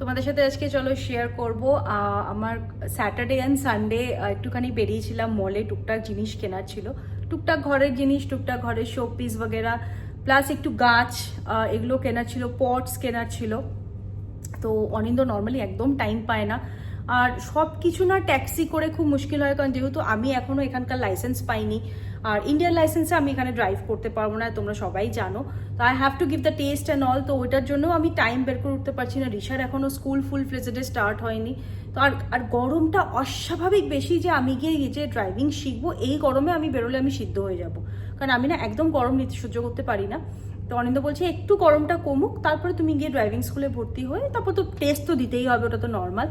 তোমাদের সাথে আজকে চলো শেয়ার করব আমার স্যাটারডে অ্যান্ড সানডে একটুখানি বেরিয়েছিলাম মলে, টুকটাক জিনিস কেনার ছিল, টুকটাক ঘরের জিনিস, টুকটাক ঘরের শো পিস বগেরা, প্লাস একটু গাছ এগুলো কেনার ছিল, পটস কেনার ছিল। তো অনিন্দ নর্মালি একদম টাইম পায় না, আর সব কিছু না ট্যাক্সি করে খুব মুশকিল হয়, কারণ যেহেতু আমি এখনও এখানকার লাইসেন্স পাইনি, আর ইন্ডিয়ান লাইসেন্সে আমি এখানে ড্রাইভ করতে পারবো না, তোমরা সবাই জানো। তো I have to give the test and all, তো ওইটার জন্য আমি টাইম বের করে উঠতে পারছি না। ঋষার এখনও স্কুল ফুল ফ্লেজেডে স্টার্ট হয়নি, তো আর গরমটা অস্বাভাবিক বেশি, যে আমি গিয়ে যে ড্রাইভিং শিখবো এই গরমে আমি বেরোলে আমি সিদ্ধ হয়ে যাব, কারণ আমি না একদম গরম নিতে সহ্য করতে পারি না। তো অনিন্দ বলছে একটু গরমটা কমুক, তারপরে তুমি গিয়ে ড্রাইভিং স্কুলে ভর্তি হয়ে তারপর তো টেস্ট তো দিতেই হবে, ওটা তো নর্মাল।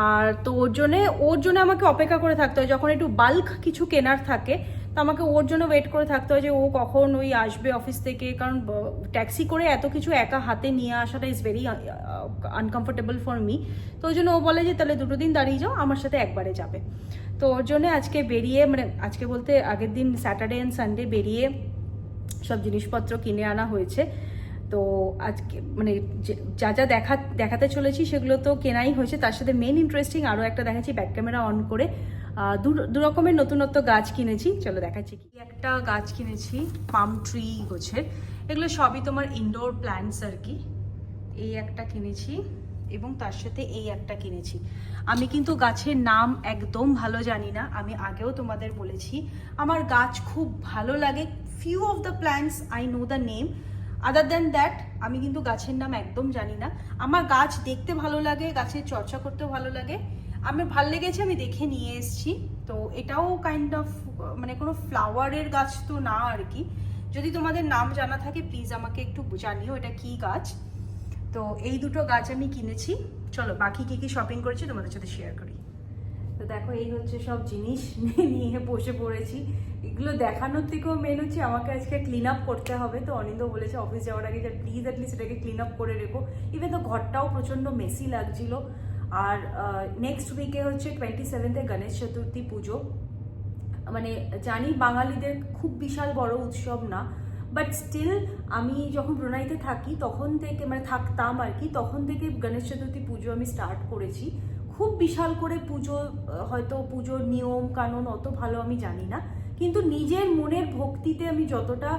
আর তো ওর জন্য আমাকে অপেক্ষা করে থাকতে হয়, যখন একটু বাল্ক কিছু কেনার থাকে তো আমাকে ওর জন্য ওয়েট করে থাকতে হয় যে ও কখন ওই আসবে অফিস থেকে, কারণ ট্যাক্সি করে এত কিছু একা হাতে নিয়ে আসাটা is very uncomfortable for me. তো ওই জন্য ও বলে যে তাহলে 2 দিন দাঁড়িয়ে যাও, আমার সাথে একবারে যাবে। তো ওর জন্য আজকে বেরিয়ে, মানে আজকে বলতে আগের দিন স্যাটারডে অ্যান্ড সানডে বেরিয়ে সব জিনিসপত্র কিনে আনা হয়েছে। তো আজকে মানে যা যা দেখাতে চলেছি সেগুলো তো কেনাই হয়েছে, তার সাথে মেন ইন্টারেস্টিং আরও একটা দেখাচ্ছি, ব্যাক ক্যামেরা অন করে দু রকমের নতুনত্ব গাছ কিনেছি, চলো দেখাচ্ছি। কি একটা গাছ কিনেছি পাম ট্রি গোছের, এগুলো সবই তোমার ইনডোর প্ল্যান্টস আর কি। এই একটা কিনেছি এবং তার সাথে এই একটা কিনেছি। আমি কিন্তু গাছের নাম একদম ভালো জানি না, আমি আগেও তোমাদের বলেছি আমার গাছ খুব ভালো লাগে, few of the plants I know the name, other than that আমি কিন্তু গাছের নাম একদম জানি না। আমার গাছ দেখতে ভালো লাগে, গাছের চর্চা করতেও ভালো লাগে, আমার ভালো লেগেছে আমি দেখে নিয়ে এসেছি। তো এটাও কাইন্ড অফ মানে কোনো ফ্লাওয়ারের গাছ তো না আর কি, যদি তোমাদের নাম জানা থাকে প্লিজ আমাকে একটু জানিও এটা কি গাছ। তো এই দুটো গাছ আমি কিনেছি, চলো বাকি কি কি শপিং করেছি তোমাদের সাথে শেয়ার করি। তো দেখো এই হচ্ছে সব জিনিস নিয়ে বসে পড়েছি, এগুলো দেখানোর থেকেও মেন হচ্ছে আমাকে আজকে ক্লিন আপ করতে হবে। তো অনিন্দ বলেছে অফিস যাওয়ার আগে যে প্লিজ অ্যাটলিস্ট এটাকে ক্লিন আপ করে রেখো, ইভেন তো ঘরটাও প্রচণ্ড মেসি লাগছিল। আর নেক্সট উইকে হচ্ছে 27 গণেশ চতুর্থী পুজো, মানে জানি বাঙালিদের খুব বিশাল বড় উৎসব না, বাট স্টিল আমি যখন ব্রুনাইতে থাকি তখন থেকে, মানে থাকতাম আর কি, তখন থেকে গণেশ চতুর্থী পুজো আমি স্টার্ট করেছি। খুব বিশাল করে পুজো, হয়তো পুজোর নিয়ম কানুন অত ভালো আমি জানি না, কিন্তু নিজের মনের ভক্তিতে আমি যতটা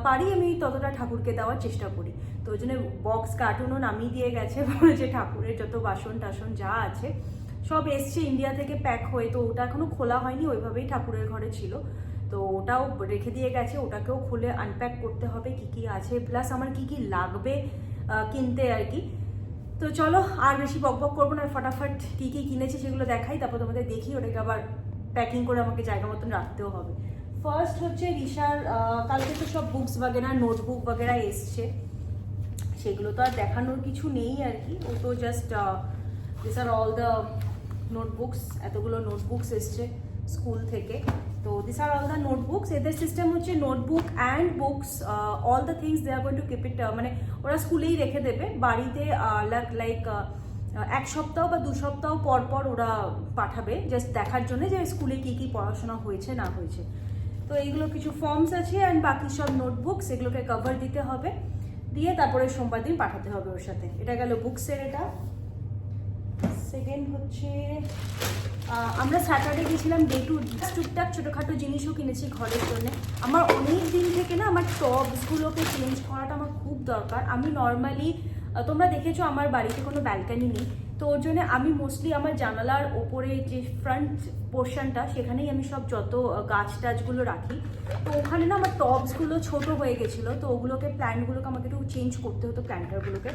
পারি আমি ততটা ঠাকুরকে দেওয়ার চেষ্টা করি। তো ওই জন্য বক্স কার্টুনও নামিয়ে দিয়ে গেছে, যে ঠাকুরের যত বাসন টাসন যা আছে সব এসছে ইন্ডিয়া থেকে প্যাক হয়ে, তো ওটা এখনো খোলা হয়নি, ওইভাবেই ঠাকুরের ঘরে ছিল, তো ওটাও রেখে দিয়ে গেছে, ওটাকেও খুলে আনপ্যাক করতে হবে কি কি আছে, প্লাস আমার কি কি লাগবে কিনতে আর কি। তো চলো আর বেশি বকবক করবো না, ফটাফট কি কি কিনেছি সেগুলো দেখাই, তারপর তোমাদের দেখি ওটাকে আবার প্যাকিং করে আমাকে জায়গা মতন রাখতেও হবে। ফার্স্ট হচ্ছে ঋষার কালকে তো সব বুকস বাগেরা নোটবুক বাগেরা এসছে, সেগুলো তো আর দেখানোর কিছু নেই আর কি, ও তো just this are all the notebooks, এতগুলো নোটবুকস এসছে স্কুল থেকে। তো this are all the notebooks, এদের সিস্টেম হচ্ছে notebook and books all the things they are going to keep it, মানে ওরা স্কুলেই রেখে দেবে, বাড়িতে লাইক 1 সপ্তাহ বা 2 সপ্তাহ পর পর ওরা পাঠাবে, জাস্ট দেখার জন্য যে স্কুলে কী কী পড়াশোনা হয়েছে না হয়েছে। তো এইগুলো কিছু ফর্মস আছে অ্যান্ড বাকি সব নোটবুকস, এগুলোকে কভার দিতে হবে, দিয়ে তারপরে সোমবার দিন পাঠাতে হবে ওর সাথে। এটা গেল বুকসের। এটা সেকেন্ড হচ্ছে আমরা স্যাটারডে গেছিলাম ডে টু, টুকটাক ছোটোখাটো জিনিসও কিনেছি ঘরের জন্য। আমার অনেক দিন থেকে না আমার টবসগুলোকে চেঞ্জ করাটা আমার খুব দরকার। আমি নর্মালি, তোমরা দেখেছো আমার বাড়িতে কোনো ব্যালকানি নেই, তো ওর জন্য আমি মোস্টলি আমার জানালার ওপরে যে ফ্রন্ট পোর্শনটা সেখানেই আমি সব যত গাছ টাছগুলো রাখি, তো ওখানে না আমার টবসগুলো ছোট হয়ে গেছিলো, তো ওগুলোকে প্ল্যান্টগুলোকে আমাকে একটু চেঞ্জ করতে হতো, প্ল্যান্টারগুলোকে।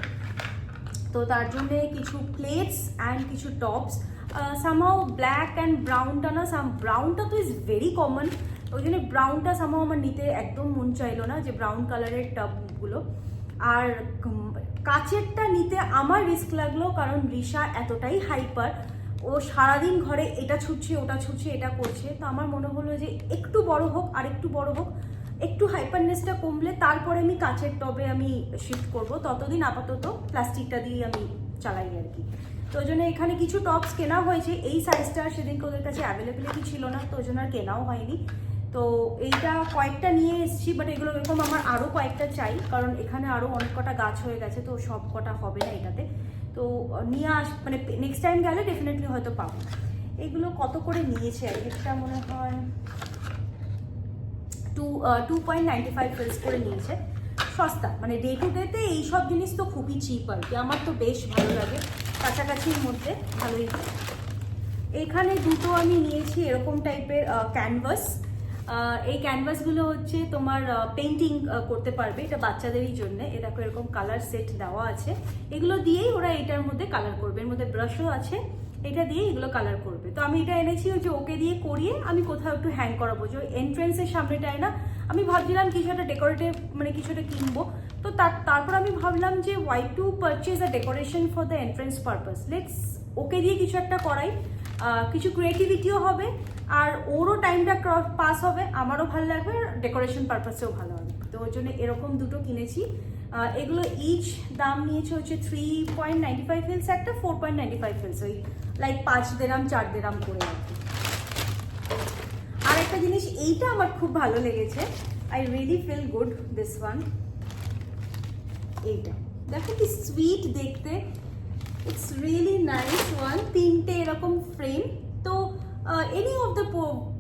তো তার জন্যে কিছু প্লেটস অ্যান্ড কিছু টপস, সামহাও ব্ল্যাক অ্যান্ড ব্রাউনটা না, ব্রাউনটা তো ইজ ভেরি কমন, ওই জন্য ব্রাউনটা সামহাও আমার নিতে একদম মন চাইলো না, যে ব্রাউন কালারের টবগুলো। আর কাচেরটা নিতে আমার রিস্ক লাগলো, কারণ ঋষা এতটাই হাইপার, ও সারাদিন ঘরে এটা ছুটছে ওটা ছুটছে এটা করছে, তো আমার মনে হলো যে একটু বড় হোক, আর একটু বড় হোক, একটু হাইপারনেসটা কমলে তারপরে আমি কাচের টবে আমি শিফট করব, ততদিন আপাতত প্লাস্টিকটা দিয়ে আমি চালাই আর কি। তো ওই জন্য এখানে কিছু টপস কেনা হয়েছে, এই সাইজটা সেদিনকে ওদের কাছে অ্যাভেলেবিলিটি ছিল না, তো ওই জন্য আর কেনাও হয়নি। তো এইটা কয়েকটা নিয়ে এসেছি, বাট এগুলো এরকম আমার আরও কয়েকটা চাই, কারণ এখানে আরও অনেক কটা গাছ হয়ে গেছে, তো সব কটা হবে না এটাতে। তো নিয়ে মানে নেক্সট টাইম গেলে ডেফিনেটলি হয়তো পাবো। এগুলো কত করে নিয়েছে, একটা মনে হয় 2.95 ফিলস করে নিয়েছে, সস্তা, মানে ডে টু ডেতে এইসব জিনিস তো খুবই চিপ আর কি, আমার তো বেশ ভালো লাগে, কাছাকাছির মধ্যে ভালোই। এখানে দুটো আমি নিয়েছি এরকম টাইপের ক্যানভাস। এই ক্যানভাসগুলো হচ্ছে তোমার পেন্টিং করতে পারবে, এটা বাচ্চাদেরই জন্য। এ দেখো এরকম কালার সেট দেওয়া আছে, এগুলো দিয়েই ওরা এটার মধ্যে কালার করবে, এর মধ্যে ব্রাশও আছে, এটা দিয়ে এগুলো কালার করবে। তো আমি এটা এনেছি যে ওকে দিয়ে করিয়ে আমি কোথাও একটু হ্যাং করাবো, যে এন্ট্রেন্সের সামনেটায় না, আমি ভাবছিলাম কিছু একটা ডেকোরেটিভ মানে কিছু একটা কিনবো, তো তারপর আমি ভাবলাম যে why to purchase a decoration for the entrance purpose, let's ওকে দিয়ে কিছু একটা করাই, কিছু ক্রিয়েটিভিটিও হবে, আর ওরও টাইমটা পাস হবে, আমারও ভালো লাগবে, ডেকোরেশন পারপাসেও ভালো হবে। তো ওই জন্য এরকম দুটো কিনেছি। এগুলো ইচ দাম নিয়েছে হচ্ছে 3.95 ফিলস একটা, 4.95 ফিলস, ওই লাইক 5 দিরহাম 4 দিরহাম করে আর কি। আর একটা জিনিস এইটা আমার খুব ভালো লেগেছে, I really feel good this one. এইটা দেখো কি সুইট দেখতে, ইটস রিয়েলি নাইস ওয়ান। 3টে এরকম ফ্রেম, তো এনি অফ দ্য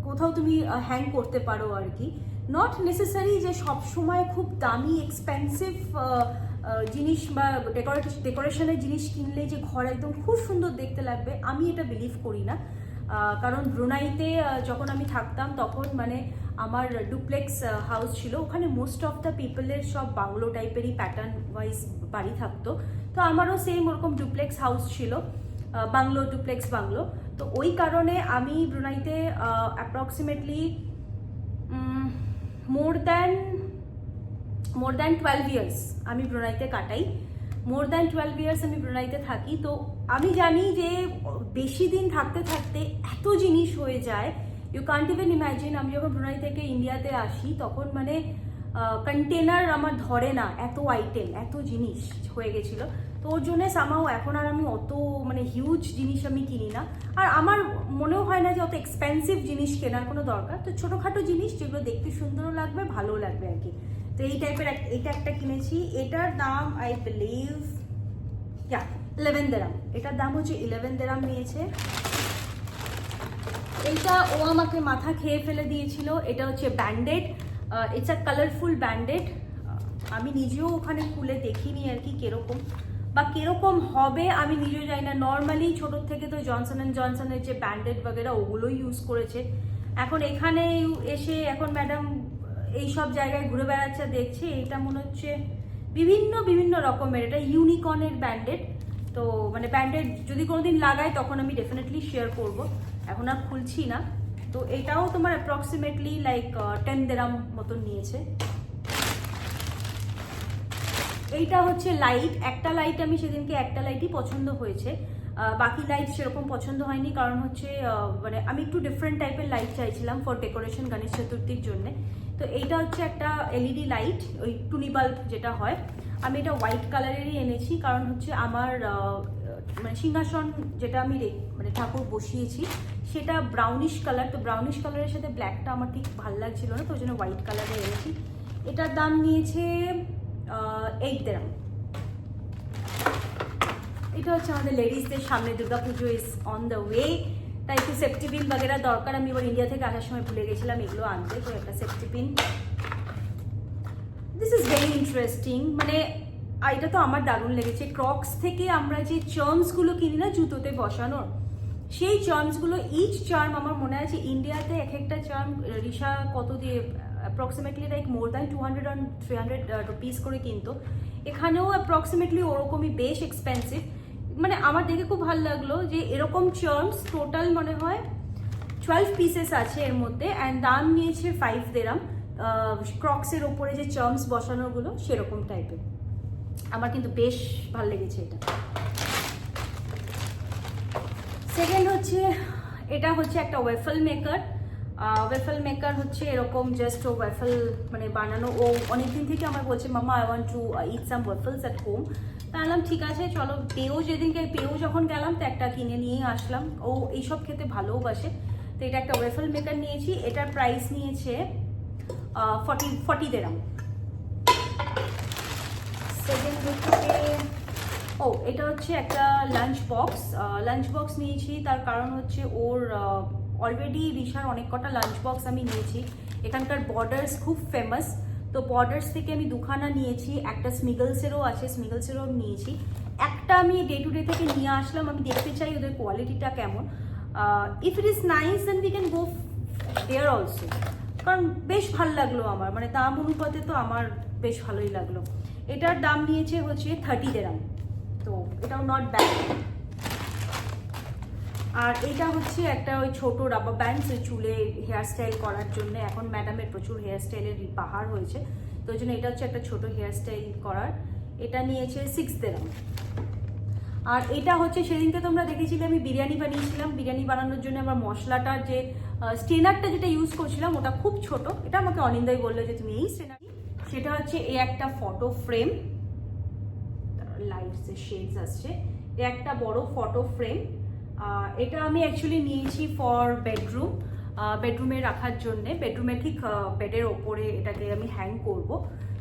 কোথাও তুমি হ্যাং করতে পারো আর কি, নট নেসেসারি যে সবসময় খুব দামি এক্সপেন্সিভ জিনিস বা ডেকোরেশনের জিনিস কিনলে যে ঘর একদম খুব সুন্দর দেখতে লাগবে, আমি এটা বিলিভ করি না। কারণ ব্রুনাইতে যখন আমি থাকতাম তখন মানে আমার ডুপ্লেক্স হাউস ছিল, ওখানে মোস্ট অফ দ্য পিপলের সব বাংলো টাইপেরই প্যাটার্ন ওয়াইজ বাড়ি থাকতো, তো আমারও সেম ওরকম ডুপ্লেক্স হাউস ছিল, বাংলো, ডুপ্লেক্স বাংলো। তো ওই কারণে আমি ব্রুনাইতে অ্যাপ্রক্সিমেটলি মোর দ্যান 12 ইয়ার্স আমি ব্রুনাইতে কাটাই, মোর দ্যান 12 ইয়ার্স আমি ব্রুনাইতে থাকি। তো আমি জানি যে বেশি দিন থাকতে থাকতে এত জিনিস হয়ে যায়, ইউ কান্ট ইভেন ইম্যাজিন। আমি যখন ব্রুনাই থেকে ইন্ডিয়াতে আসি তখন মানে কন্টেনার আমার ধরে না, এত আইটেম, এত জিনিস হয়ে গেছিলো। তো ওর জন্য সামাও এখন আর আমি অত মানে হিউজ জিনিস আমি কিনি না, আর আমার মনেও হয় না যে অত এক্সপেন্সিভ জিনিস কেনার কোনো দরকার। তো ছোটোখাটো জিনিস যেগুলো দেখতে সুন্দরও লাগবে, ভালোও লাগবে আর কি। তো এই টাইপের এইটা একটা কিনেছি, এটার দাম আই বিলিভ 11 দিরহাম, এটার দাম হচ্ছে 11 দিরহাম নিয়েছে। এইটা ও আমাকে মাথা খেয়ে ফেলে দিয়েছিল, এটা হচ্ছে branded, it's a colourful branded. আমি নিজেও ওখানে খুলে দেখিনি আর কি কিরকম বা কিরকম হবে আমি নিজেও জানি না। নর্মালি ছোটোর থেকে তো জনসন অ্যান্ড জনসনের যে ব্যান্ডেড বাগেরা ওগুলোই ইউজ করেছে, এখন এখানে এসে এখন ম্যাডাম এইসব জায়গায় ঘুরে বেড়াচ্ছে, দেখছে এটা মনে হচ্ছে বিভিন্ন রকমের, এটা ইউনিকর্নের ব্যান্ডেড। তো মানে ব্যান্ডেড যদি কোনোদিন লাগাই তখন আমি ডেফিনেটলি শেয়ার করব, এখন আর খুলছি না। তো এটাও তোমার অ্যাপ্রক্সিমেটলি লাইক 10 দিরহাম মতন নিয়েছে। এইটা হচ্ছে লাইট, একটা লাইট আমি সেদিনকে একটা লাইটই পছন্দ হয়েছে, বাকি লাইট সেরকম পছন্দ হয়নি, কারণ হচ্ছে মানে আমি একটু ডিফারেন্ট টাইপের লাইট চাইছিলাম ফর ডেকোরেশন গণেশ চতুর্থীর জন্য। তো এইটা হচ্ছে একটা এলইডি লাইট, ওই টুনি বাল্ব যেটা হয়, আমি এটা হোয়াইট কালারেরই এনেছি, কারণ হচ্ছে আমার মানে সিংহাসন যেটা আমি মানে ঠাকুর বসিয়েছি সেটা ব্রাউনিশ কালার, তো ব্রাউনিশ কালারের সাথে ব্ল্যাকটা আমার ঠিক ভালো লাগছিল না, তো ওই জন্য হোয়াইট কালারে এনেছি। এটার দাম নিয়েছে 8 দিরহাম। এটা হচ্ছে আমাদের লেডিসদের সামনে Durga Puja is on the way, তাই একটু সেফটি পিন বাগেরা দরকার, আমি এবার ইন্ডিয়া থেকে আসার সময় ভুলে গেছিলাম এগুলো আনতে, তো একটা safety pin. This is very interesting, মানে এটা তো আমার দারুণ লেগেছে। ক্রক্স থেকে আমরা যে চার্মসগুলো কিনি না জুতোতে বসানোর, সেই চার্মসগুলো, ইচ চার্ম আমার মনে আছে ইন্ডিয়াতে এক একটা চার্ম রিসা কত দিয়ে approximately like more than 200 and 300 rupees করে কিনতো, এখানেও অ্যাপ্রক্সিমেটলি ওরকমই বেশ এক্সপেন্সিভ। মানে আমার দেখে খুব ভালো লাগলো যে এরকম চার্মস টোটাল মনে হয় 12 পিসেস আছে এর মধ্যে, অ্যান্ড দাম নিয়েছে 5 দিরহাম। ক্রক্সের ওপরে যে চার্মস বসানোগুলো সেরকম টাইপের, আমার কিন্তু বেশ ভালো লেগেছে এটা। সেকেন্ড হচ্ছে এটা হচ্ছে একটা ওয়েফল মেকার। ওয়েফল মেকার হচ্ছে এরকম জাস্ট ও ওয়েফল মানে বানানো, ও অনেকদিন থেকে আমার বলছে mama I want to eat some waffles at home. তাহলাম ঠিক আছে চলো, পেয়েও যেদিনকে পেয়েও যখন গেলাম তো একটা কিনে নিয়ে আসলাম, ও এইসব খেতে ভালোবাসে। তো এটা একটা ওয়েফল মেকার নিয়েছি, এটার প্রাইস নিয়েছে 40 দিরহাম। সেকেন্ড হচ্ছে ও এটা হচ্ছে একটা লাঞ্চ বক্স নিয়েছি, তার কারণ হচ্ছে ওর অলরেডি রিশার অনেক কটা লাঞ্চ বক্স আমি নিয়েছি। এখানকার বর্ডার্স খুব ফেমাস, তো বর্ডার্স থেকে আমি দুখানা নিয়েছি, একটা স্মিগলসেরও আছে, স্মিগলসেরও নিয়েছি। একটা আমি ডে টু ডে থেকে নিয়ে আসলাম, আমি দেখতে চাই ওদের কোয়ালিটিটা কেমন। If it is nice then we can go there also, কারণ বেশ ভালো লাগলো আমার, মানে দাম অনুপাতে তো আমার বেশ ভালোই লাগলো। এটার দাম নিয়েছে হচ্ছে 30 দিরহাম, তো এটাও নট ব্যাড। আর এটা হচ্ছে একটা ওই ছোট রাবার ব্যান্ডস, ওই চুলে হেয়ার স্টাইল করার জন্য। এখন ম্যাডামের প্রচুর হেয়ার স্টাইলের পাহাড় হয়েছে, তো ওই জন্য এটা হচ্ছে একটা ছোট হেয়ার স্টাইল করার। এটা নিয়েছে 6 দিরহাম। আর এটা হচ্ছে সেদিনকে তোমরা দেখেছিলে আমি বিরিয়ানি বানিয়েছিলাম, বিরিয়ানি বানানোর জন্য আমার মশলাটার যে স্টেনারটা যেটা ইউজ করছিলাম ওটা খুব ছোট। এটা আমাকে অনিন্দাই বললো যে তুমি এই স্টেনার, সেটা হচ্ছে এই একটা ফটো ফ্রেম, লাইটস এর শেডস আসছে, এই একটা বড় ফটো ফ্রেম। এটা আমি অ্যাকচুয়ালি নিয়েছি ফর বেডরুমে রাখার জন্য, বেডরুমে ঠিক বেডের ওপরে এটাকে আমি হ্যাং করব।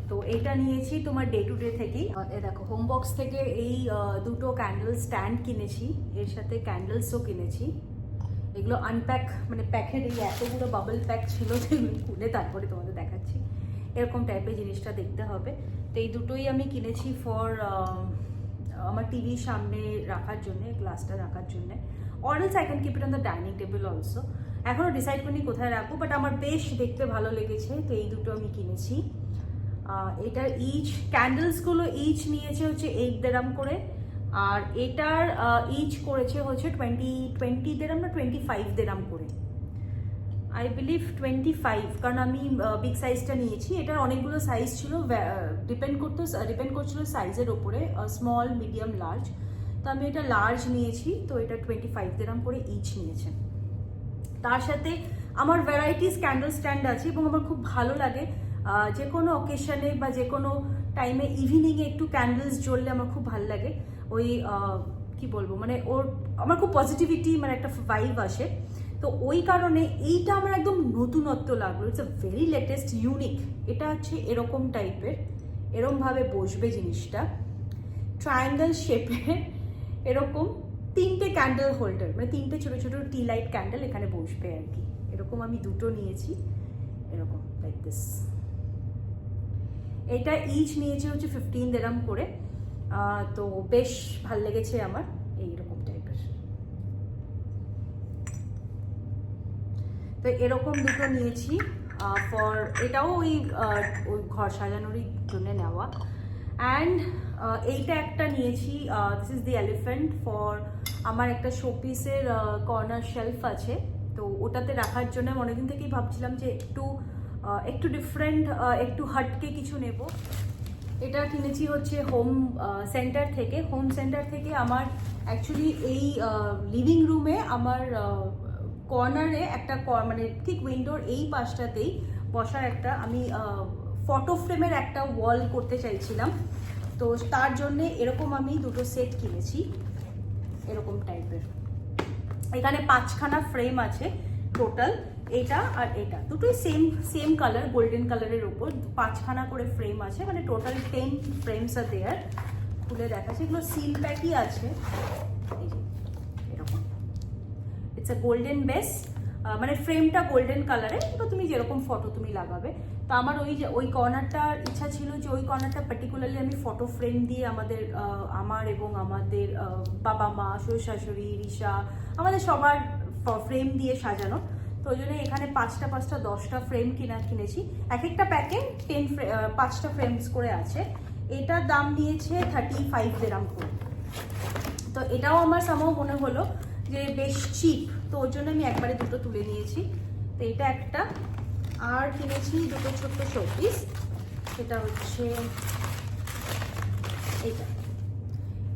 তো এটা নিয়েছি তোমার ডে টু ডে থেকেই। দেখো হোম বক্স থেকে এই দুটো ক্যান্ডেল স্ট্যান্ড কিনেছি, এর সাথে ক্যান্ডেলসও কিনেছি। এগুলো আনপ্যাক, মানে প্যাকেট, এই এতগুলো বাবল প্যাক ছিল যেগুলো খুলে তারপরে তোমাদের দেখাচ্ছি। এরকম টাইপের জিনিসটা দেখতে হবে। তো এই দুটোই আমি কিনেছি ফর আমার টিভির সামনে রাখার জন্য, গ্লাসটা রাখার জন্য। Or else I can keep it on the dining table also. এখনও ডিসাইড করিনি কোথায় রাখবো, বাট আমার বেশ দেখতে ভালো লেগেছে, তো এই দুটো আমি কিনেছি। এটার ক্যান্ডেলসগুলো নিয়েছে হচ্ছে 8 দিরহাম করে, আর এটার করেছে হচ্ছে 20 দিরহাম না 25 দিরহাম করে, আই বিলিভ 25, কারণ আমি বিগ সাইজটা নিয়েছি। এটার অনেকগুলো সাইজ ছিল, ডিপেন্ড করছিল সাইজের ওপরে, স্মল, মিডিয়াম, লার্জ। তো আমি এটা লার্জ নিয়েছি, তো এটা 25 দিরহাম করে নিয়েছে। তার সাথে আমার ভ্যারাইটিস ক্যান্ডেল স্ট্যান্ড আছে, এবং আমার খুব ভালো লাগে যে কোনো অকেশনে বা যে কোনো টাইমে ইভিনিংয়ে একটু ক্যান্ডেলস জ্বললে আমার খুব ভালো লাগে। ওই কি বলবো, মানে আমার খুব পজিটিভিটি, মানে একটা ভাইব আসে। তো ওই কারণে এইটা আমার একদম নতুনত্ব লাগলো, it's a very latest, unique. এটা হচ্ছে এরকম টাইপের, এরকমভাবে বসবে জিনিসটা, ট্রায়াঙ্গেল শেপের, এরকম 3টে ক্যান্ডেল হোল্ডার, মানে 3টে ছোটো ছোটো টি লাইট ক্যান্ডেল এখানে বসবে আর কি। এরকম আমি দুটো নিয়েছি, এরকম লাইক দিস। এটা নিয়েছে হচ্ছে 15 দিরহাম করে, তো বেশ ভাল লেগেছে আমার, এইরকম টাইপের। তো এরকম দুটো নিয়েছি ফর, এটাও ওই ঘর সাজানোরই জন্য নেওয়া। অ্যান্ড এইটা একটা নিয়েছি, this is the elephant, for আমার একটা শোপিসের কর্নার শেলফ আছে, তো ওটাতে রাখার জন্য আমি অনেকদিন থেকেই ভাবছিলাম যে একটু ডিফারেন্ট, একটু হাটকে কিছু নেব। এটা কিনেছি হচ্ছে হোম সেন্টার থেকে। আমার অ্যাকচুয়ালি এই লিভিং রুমে আমার কর্নারে একটা, মানে ঠিক উইন্ডোর এই পাশটাতেই বসার একটা, আমি ফটো ফ্রেমের একটা ওয়াল করতে চাইছিলাম, তো তার জন্যে এরকম আমি দুটো সেট কিনেছি, এরকম টাইপের। এখানে 5খানা ফ্রেম আছে টোটাল, এটা আর এটা দুটোই সেম কালার, গোল্ডেন কালারের ওপর 5খানা করে ফ্রেম আছে, মানে টোটাল 10 ফ্রেমস আর দেয়ার। খুলে দেখাচ্ছে, এগুলো সিল প্যাকই আছে, এই যে এরকম। ইটস আ গোল্ডেন বেস, মানে ফ্রেমটা গোল্ডেন কালারের, তো তুমি যেরকম ফটো তুমি লাগাবে। তো আমার ওই কর্নারটার ইচ্ছা ছিল যে ওই কর্নারটা পার্টিকুলারলি আমি ফটো ফ্রেম দিয়ে আমার এবং আমাদের বাবা মা, শ্বশুর শাশুড়ি, রিশা, আমাদের সবার ফ্রেম দিয়ে সাজানো। তো ওই জন্য এখানে 5টা 10টা ফ্রেম কিনেছি, এক একটা প্যাকে 5টা ফ্রেমস করে আছে। এটার দাম নিয়েছে 35 দিরহাম করে। তো এটাও আমার সামহাও মনে হলো যে বেশ চিপ, তো ওর জন্য আমি একবারে দুটো তুলে নিয়েছি। তো এটা একটা, আর কিনেছি দুটো ছোট্ট শোপিস, সেটা হচ্ছে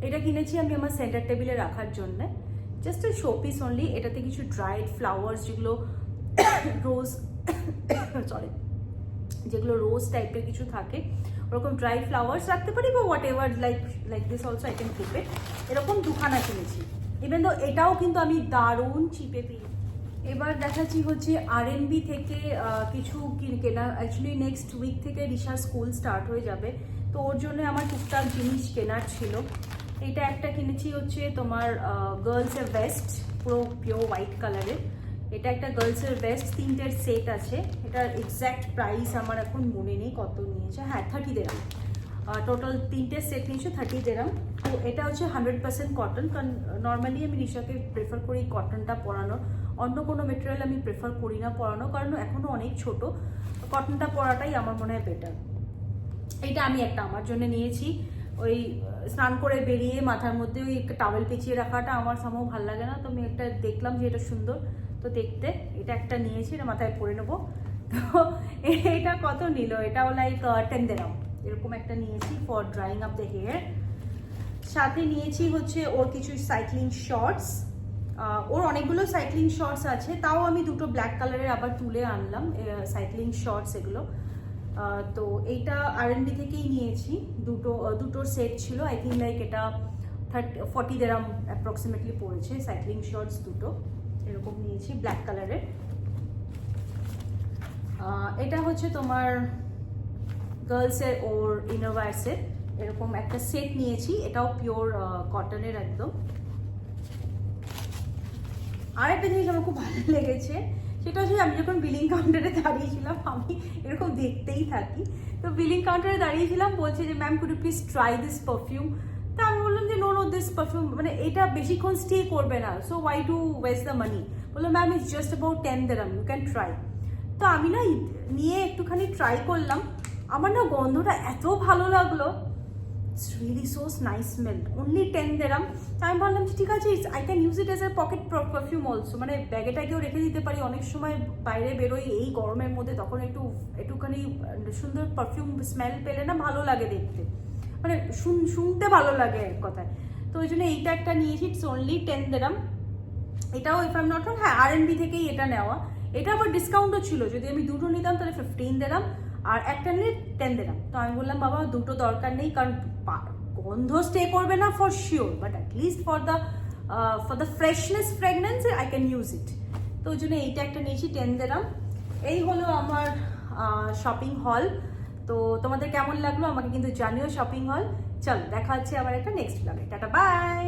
এটা কিনেছি আমি আমার সেন্টার টেবিলে রাখার জন্য, জাস্ট এ শোপিস অনলি। এটাতে কিছু ড্রাইড ফ্লাওয়ার্স, যেগুলো রোজ টাইপের কিছু থাকে, ওরকম ড্রাই ফ্লাওয়ার্স রাখতে পারি, বা what ever like this also I can keep ইট। এরকম 2খানা কিনেছি, ইভেন তো এটাও কিন্তু আমি দারুণ চিপে পেয়ে। এবার দেখাচ্ছি হচ্ছে RNB থেকে কিছু কেনা। অ্যাকচুয়ালি নেক্সট উইক থেকে রিশার স্কুল স্টার্ট হয়ে যাবে, তো ওর জন্য আমার টুকটাক জিনিস কেনার ছিল। এটা একটা কিনেছি হচ্ছে তোমার গার্লসের ভেস্ট, পুরো পিওর হোয়াইট কালারের। এটা একটা গার্লসের ভেস্ট, 3টের সেট আছে। এটার এক্স্যাক্ট প্রাইস আমার এখন মনে নেই কত নিয়েছে, হ্যাঁ 30 দিরাম। টোটাল 3টে সেট নিয়েছে 30 দিরাম। তো এটা হচ্ছে 100% কটন, কারণ নর্মালি আমি রিশাকে প্রেফার করি কটনটা পরানোর, অন্য কোনো মেটেরিয়াল আমি প্রেফার করি না পরানো, কারণ এখনও অনেক ছোট, কটনটা পরাটাই আমার মনে হয় বেটার। এটা আমি একটা আমার জন্য নিয়েছি, ওই স্নান করে বেরিয়ে মাথার মধ্যে ওই টাওয়েল পেঁচিয়ে রাখাটা আমার সামও ভালো লাগে না, তো আমি একটা দেখলাম যে এটা সুন্দর তো দেখতে, এটা একটা নিয়েছি, এটা মাথায় পরে নেবো। তো এটা কত নিল, এটাও লাইক 10 দিরাম এরকম একটা নিয়েছি for drying up the hair. সাথে নিয়েছি হচ্ছে ওর কিছু সাইক্লিং শর্টস, ওর অনেকগুলো সাইক্লিং শর্টস আছে, তাও আমি দুটো ব্ল্যাক কালারের আবার তুলে আনলাম সাইক্লিং শর্টস এগুলো। তো এইটা R&B থেকেই নিয়েছি, দুটোর সেট ছিল, আই থিঙ্ক লাইক এটা 40 দিরাম অ্যাপ্রক্সিমেটলি পড়েছে। সাইক্লিং শর্টস দুটো এরকম নিয়েছি ব্ল্যাক কালারের। এটা হচ্ছে তোমার গার্লসের ওর ইনোভার্সের এরকম একটা সেট নিয়েছি, এটাও পিওর কটনের একদম। আর একটা জিনিস আমার খুব ভালো লেগেছে, সেটা হচ্ছে আমি যখন বিলিং কাউন্টারে দাঁড়িয়েছিলাম, আমি এরকম দেখতেই থাকি, তো বিলিং কাউন্টারে দাঁড়িয়েছিলাম, বলছে যে ma'am could you please try this perfume. তো আমি বললাম যে নো দিস পারফিউম মানে এটা বেশিক্ষণ স্টে করবে না, so why to waste the money. বললো ma'am it's just about 10 dirham, you can try. তো আমি না নিয়ে একটুখানি ট্রাই করলাম, আমার না গন্ধটা এত ভালো লাগলো, it's really so nice smell, only 10 dirham. আমি ভাবলাম যে ঠিক আছে, I can use it as a pocket perfume also, মানে ব্যাগে ট্যাগেও রেখে দিতে পারি, অনেক সময় বাইরে বেরোই এই গরমের মধ্যে, তখন একটুখানি সুন্দর পারফিউম স্মেল পেলে না ভালো লাগে দেখতে, মানে শুনতে ভালো লাগে এক কথায়। তো ওই জন্য এইটা একটা নিয়েছি, ইটস অনলি 10 দিরাম। এটাও if I am not wrong, হ্যাঁ R&B থেকেই এটা নেওয়া। এটা আবার ডিসকাউন্টও ছিল, যদি আমি দুটো নিতাম তাহলে 15 দিরাম, আর একটা নিলে 10 দিরাম। তো আমি বললাম বাবা দুটো দরকার নেই, কারণ গন্ধ স্টে করবে না for sure, but at least for the freshness fragrance I can use it. তো ওই জন্য এইটা একটা নিয়েছি 10 দিরাম। এই হলো আমার শপিং হল। তো তোমাদের কেমন লাগলো আমাকে কিন্তু জানিও শপিং হল। চল দেখা হচ্ছে আবার একটা নেক্সট ব্লগে, টাটা বাই।